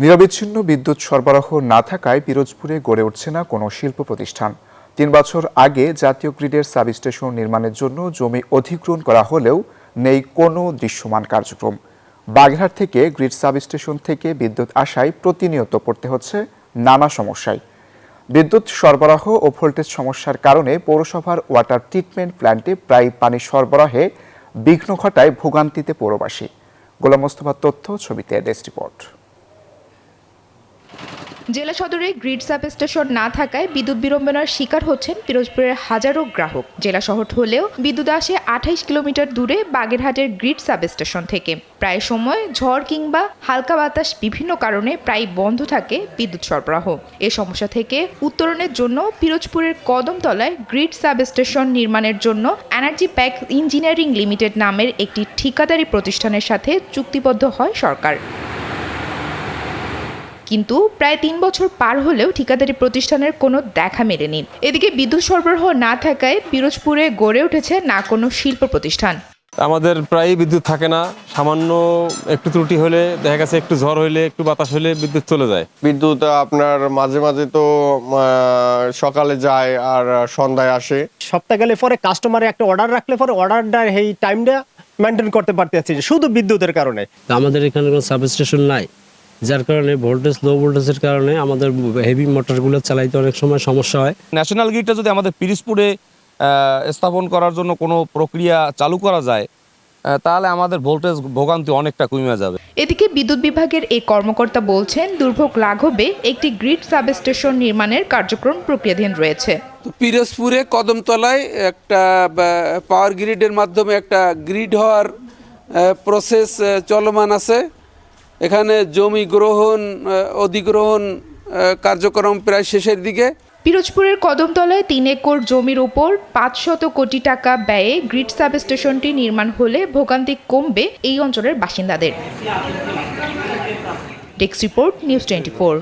নিরবিচ্ছিন্ন বিদ্যুৎ সরবরাহ না থাকায় পিরোজপুরে গড়ে উঠছে না কোনো শিল্প প্রতিষ্ঠান। ৩ বছর আগে জাতীয় গ্রিডের সাবস্টেশন নির্মাণের জন্য জমি অধিগ্রহণ করা হলেও নেই কোনো দৃশ্যমান কার্যক্রম। বাগেরহাট থেকে গ্রিড সাবস্টেশন থেকে বিদ্যুৎ আসায় প্রতিনিয়ত পড়তে হচ্ছে নানা সমস্যায়। বিদ্যুৎ সরবরাহ ও ভোল্টেজ সমস্যার কারণে পৌরসভার ওয়াটার ট্রিটমেন্ট প্ল্যান্টে প্রায় পানি সরবরাহে বিঘ্ন ঘটায় ভোগান্তিতে পৌরবাসী। গোলাম মোস্তফার তথ্য, ছবিতে ডেস্ক রিপোর্ট। জেলা সদরে গ্রিড সাবস্টেশন না থাকায় বিদ্যুৎ বিড়ম্বনার শিকার হচ্ছেন পিরোজপুরের হাজারো গ্রাহক। জেলা শহর হলেও বিদ্যুৎ আসে ২৮ কিলোমিটার দূরে বাগেরহাটের গ্রিড সাবস্টেশন থেকে। প্রায় সময় ঝড় কিংবা হালকা বাতাস বিভিন্ন কারণে প্রায় বন্ধ থাকে বিদ্যুৎ সরবরাহ। এ সমস্যা থেকে উত্তরণের জন্য পিরোজপুরের কদমতলায় গ্রিড সাবস্টেশন নির্মাণের জন্য এনার্জি প্যাক ইঞ্জিনিয়ারিং লিমিটেড নামের একটি ঠিকাদারি প্রতিষ্ঠানের সাথে চুক্তিবদ্ধ হয় সরকার। কিন্তু প্রায় ৩ বছর পার হলেও ঠিকাদারি প্রতিষ্ঠানের কোনো দেখা মেলেনি। এদিকে বিদ্যুৎ সরবরাহ না থাকায় পিরোজপুরে গড়ে উঠেছে না কোনো শিল্প প্রতিষ্ঠান। আমাদের প্রায় বিদ্যুৎ থাকে না, সামান্য একটু ত্রুটি হলে দেখা গেছে, একটু ঝড় হলে, একটু বাতাস হলে বিদ্যুৎ চলে যায়। বিদ্যুৎ আপনার মাঝে মাঝে তো সকালে যায় আর সন্ধ্যায় আসে। সপ্তাহে গেলে পরে কাস্টমারে একটা অর্ডার রাখলে পরে অর্ডারটা এই টাইমটা মেনটেন করতে পারতেছি শুধু বিদ্যুতের কারণে। আমাদের এখানে কোনো সাবস্টেশন নাই, যার কারণে ভোল্টেজ লো ভোল্টেজের কারণে আমাদের হেভি মোটরগুলো চালাইতে অনেক সময় সমস্যা হয়। ন্যাশনাল গ্রিডটা যদি আমাদের পিরোজপুরে স্থাপন করার জন্য কোনো প্রক্রিয়া চালু করা যায়, তাহলে আমাদের ভোল্টেজ ভোগান্তি অনেকটা কমে যাবে। এদিকে বিদ্যুৎ বিভাগের এই কর্মকর্তা বলছেন, দুর্ভোগ লাঘবে একটি গ্রিড সাবস্টেশন নির্মাণের কার্যক্রম প্রক্রিয়াধীন রয়েছে। পিরোজপুরে কদমতলায় একটা পাওয়ার গ্রিডের মাধ্যমে একটা গ্রিড হওয়ার প্রসেস চলমান আছে। এখানে জমি গ্রহণ অধিগ্রহণ কার্যক্রম প্রায় শেষের দিকে। পিরোজপুরের কদমতলায় ৩ একর জমির উপর ৫০০ কোটি টাকা ব্যয়ে গ্রিড সাবস্টেশনটি নির্মাণ হলে ভোগান্তি কমবে এই অঞ্চলের বাসিন্দাদের। Desk report, news 24।